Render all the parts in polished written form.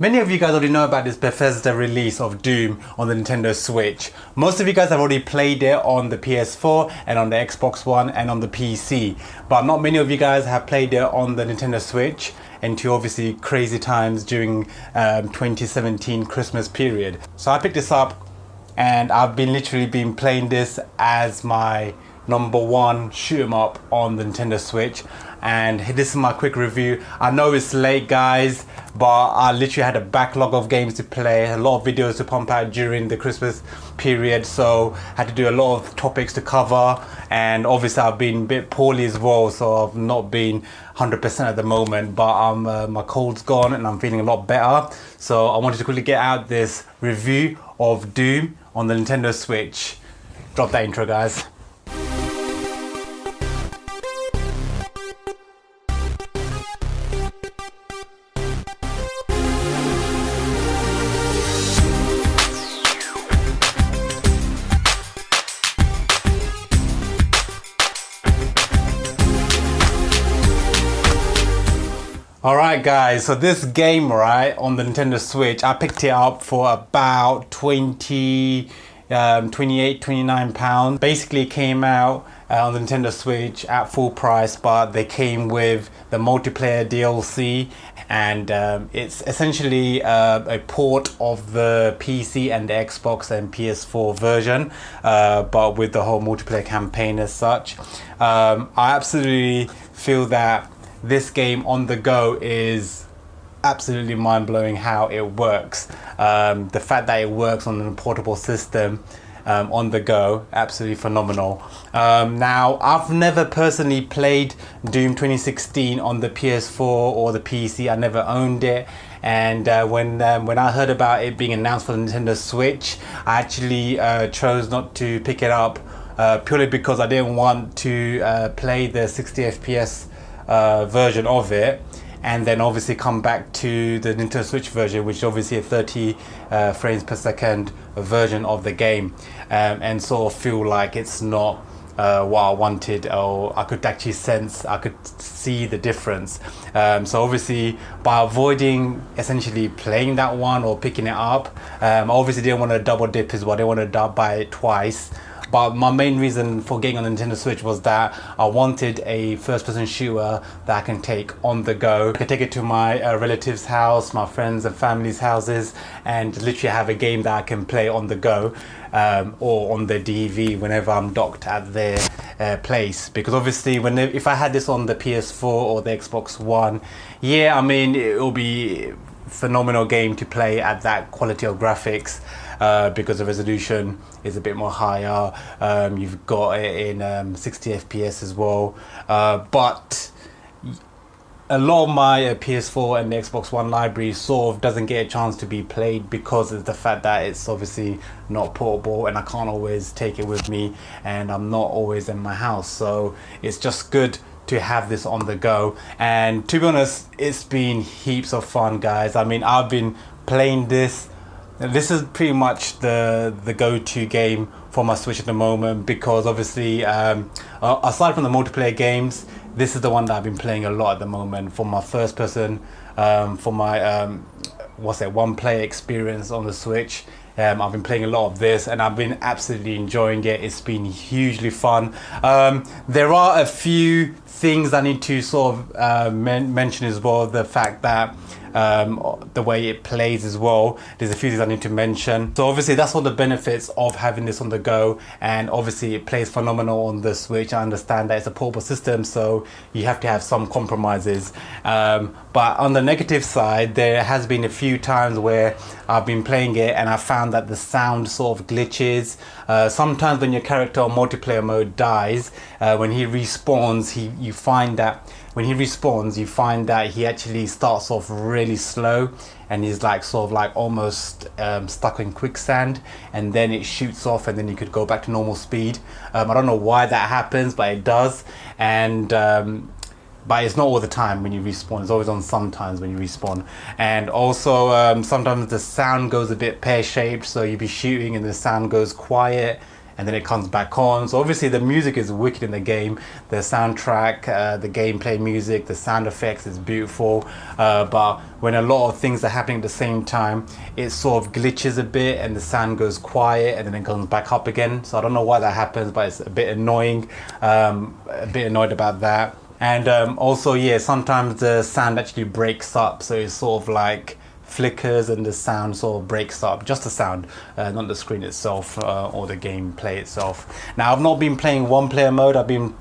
Many of you guys already know about this Bethesda release of Doom on the Nintendo Switch. Most of you guys have already played it on the PS4 and on the Xbox One and on the PC. But not many of you guys have played it on the Nintendo Switch into obviously crazy times during 2017 Christmas period. So I picked this up and I've literally been playing this as my #1 shoot 'em up on the Nintendo Switch. And this is my quick review. I know it's late, guys, but I literally had a backlog of games to play, a lot of videos to pump out during the Christmas period, so I had to do a lot of topics to cover. And obviously I've been a bit poorly as well, so I've not been 100% at the moment, but my cold's gone and I'm feeling a lot better. So I wanted to quickly get out this review of Doom on the Nintendo Switch. Drop that intro, guys. Alright guys, so this game, right, on the Nintendo Switch, I picked it up for about 28, 29 pounds. Basically it came out on the Nintendo Switch at full price, but they came with the multiplayer DLC, and it's essentially a port of the PC and the Xbox and PS4 version, but with the whole multiplayer campaign as such. I absolutely feel that this game on the go is absolutely mind-blowing how it works. The fact that it works on a portable system on the go, absolutely phenomenal. Now, I've never personally played Doom 2016 on the PS4 or the PC. I never owned it. And when I heard about it being announced for the Nintendo Switch, I actually chose not to pick it up purely because I didn't want to play the 60 FPS version of it and then obviously come back to the Nintendo Switch version, which is obviously a 30 frames per second version of the game, and sort of feel like it's not what I wanted, or I could actually sense, I could see the difference. So obviously by avoiding essentially playing that one or picking it up, I obviously didn't want to double dip as well. I didn't want to buy it twice. But my main reason for getting on the Nintendo Switch was that I wanted a first-person shooter that I can take on the go. I can take it to my relatives' house, my friends and family's houses, and literally have a game that I can play on the go, or on the DV whenever I'm docked at their place. Because obviously, if I had this on the PS4 or the Xbox One, yeah, I mean, it'll be phenomenal game to play at that quality of graphics, because the resolution is a bit more higher. You've got it in 60 FPS as well, but a lot of my PS4 and the Xbox One library sort of doesn't get a chance to be played because of the fact that it's obviously not portable and I can't always take it with me, and I'm not always in my house, so it's just good to have this on the go. And to be honest, it's been heaps of fun, guys. I mean, I've been playing this. This is pretty much the go-to game for my Switch at the moment, because obviously aside from the multiplayer games, this is the one that I've been playing a lot at the moment for my first person, for my one player experience on the Switch. I've been playing a lot of this and I've been absolutely enjoying it. It's been hugely fun. There are a few things I need to sort of mention as well. The fact that the way it plays as well, there's a few things I need to mention. So obviously that's all the benefits of having this on the go, and obviously it plays phenomenal on the Switch. I understand that it's a portable system, so you have to have some compromises, but on the negative side, there has been a few times where I've been playing it and I found that the sound sort of glitches. Sometimes when your character on multiplayer mode dies, when he respawns, you find that when he respawns, you find that he actually starts off really slow and he's like sort of like almost stuck in quicksand, and then it shoots off and then you could go back to normal speed. I don't know why that happens, but it does. And but it's not all the time when you respawn. It's always on sometimes when you respawn. And also sometimes the sound goes a bit pear-shaped, so you'll be shooting and the sound goes quiet, and then it comes back on. So obviously the music is wicked in the game. The soundtrack, the gameplay music, the sound effects is beautiful. But when a lot of things are happening at the same time, it sort of glitches a bit and the sound goes quiet and then it comes back up again. So I don't know why that happens, but it's a bit annoying. A bit annoyed about that. And also, yeah, sometimes the sound actually breaks up. So it's sort of like flickers and the sound sort of breaks up, just the sound, not the screen itself or the gameplay itself. Now I've not been playing one player mode, I've been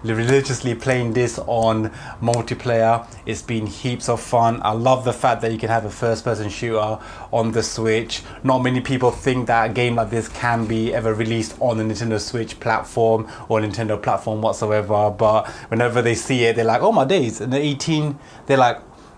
religiously playing this on multiplayer. It's been heaps of fun. I love the fact that you can have a first person shooter on the Switch. Not many people think that a game like this can be ever released on the Nintendo Switch platform or Nintendo platform whatsoever, but whenever they see it, they're like, oh my days, and the 18,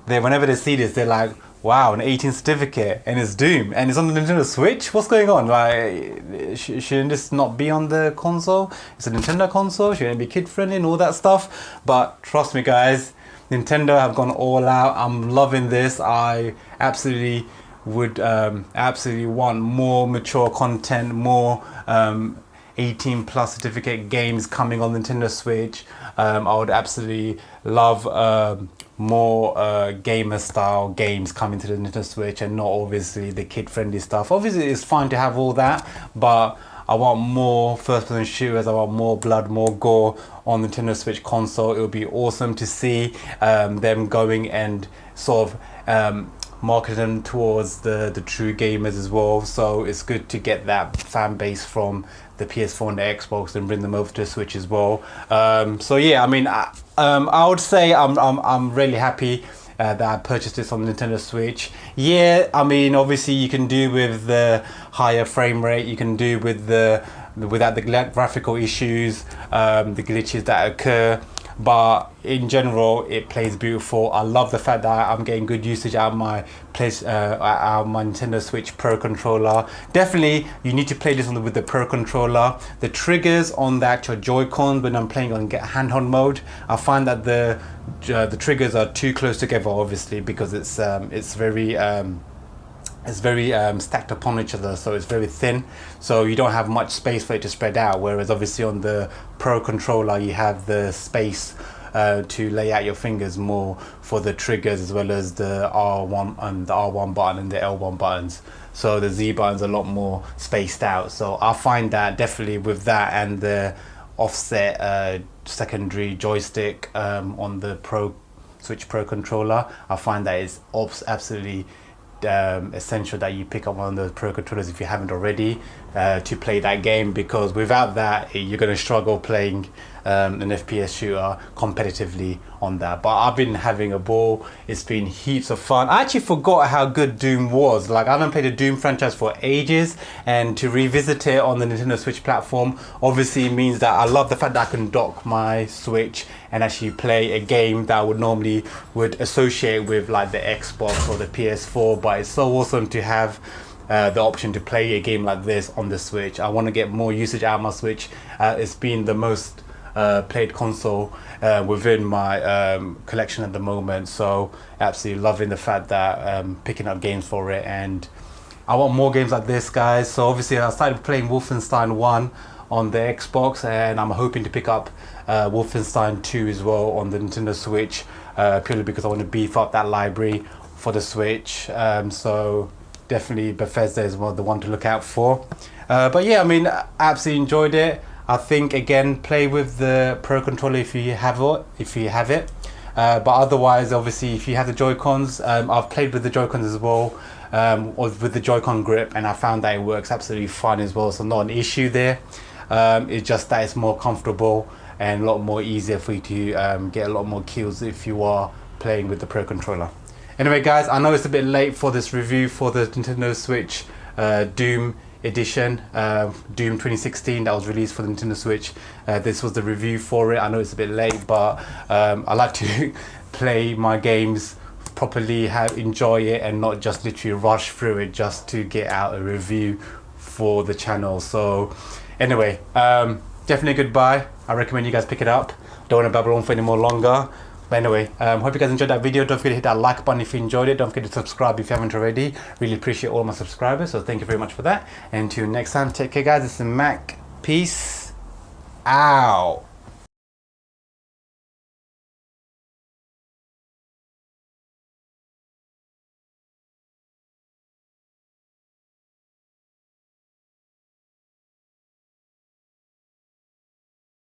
whenever they see this, they're like, wow, an 18 certificate, and it's Doom, and it's on the Nintendo Switch? What's going on? Like, shouldn't this not be on the console? It's a Nintendo console, shouldn't it be kid-friendly and all that stuff? But trust me guys, Nintendo have gone all out. I'm loving this. I absolutely would absolutely want more mature content, more 18 plus certificate games coming on Nintendo Switch. I would absolutely love more gamer style games coming to the Nintendo Switch, and not obviously the kid friendly stuff. Obviously it's fine to have all that, but I want more first person shooters, I want more blood, more gore on the Nintendo Switch console. It would be awesome to see them going and sort of market them towards the true gamers as well. So it's good to get that fan base from the PS4 and the Xbox and bring them over to the Switch as well. So yeah, I mean, I would say I'm really happy that I purchased this on the Nintendo Switch. Yeah, I mean, obviously you can do with the higher frame rate, you can do with without the graphical issues, the glitches that occur. But in general, it plays beautiful. I love the fact that I'm getting good usage out of my Nintendo Switch Pro controller. Definitely, you need to play this with the Pro controller. The triggers on the actual Joy-Con when I'm playing on handheld mode, I find that the triggers are too close together, obviously, because it's very stacked upon each other, so it's very thin, so you don't have much space for it to spread out, whereas obviously on the Pro controller you have the space to lay out your fingers more for the triggers, as well as the R1 and the R1 button and the L1 buttons. So the Z button's a lot more spaced out, so I find that definitely with that and the offset secondary joystick on the Switch Pro controller, I find that it's absolutely essential that you pick up one of the Pro controllers if you haven't already to play that game, because without that you're going to struggle playing an FPS shooter competitively on that. But I've been having a ball. It's been heaps of fun. I actually forgot how good Doom was. Like, I haven't played a Doom franchise for ages, and to revisit it on the Nintendo Switch platform obviously means that I love the fact that I can dock my Switch and actually play a game that I would associate with like the Xbox or the PS4. But it's so awesome to have the option to play a game like this on the Switch. I want to get more usage out of my Switch. It's been the most played console within my collection at the moment, so absolutely loving the fact that picking up games for it, and I want more games like this, guys. So obviously I started playing Wolfenstein 1 on the Xbox, and I'm hoping to pick up Wolfenstein 2 as well on the Nintendo Switch, purely because I want to beef up that library for the Switch. So definitely Bethesda is the one to look out for. But yeah, I mean, I absolutely enjoyed it. I think, again, play with the Pro controller if you have it. But otherwise, obviously, if you have the Joy-Cons, I've played with the Joy-Cons as well, or with the Joy-Con grip, and I found that it works absolutely fine as well. So not an issue there. It's just that it's more comfortable and a lot more easier for you to get a lot more kills if you are playing with the Pro controller. Anyway, guys, I know it's a bit late for this review for the Nintendo Switch Doom edition, Doom 2016, that was released for the Nintendo Switch. This was the review for it. I know it's a bit late, but I like to play my games properly, enjoy it, and not just literally rush through it just to get out a review for the channel. So anyway, definitely goodbye. I recommend you guys pick it up. Don't want to babble on for any more longer. But anyway, hope you guys enjoyed that video. Don't forget to hit that like button if you enjoyed it. Don't forget to subscribe if you haven't already. Really appreciate all my subscribers, so thank you very much for that. And until next time, take care, guys. This is Mac. Peace out.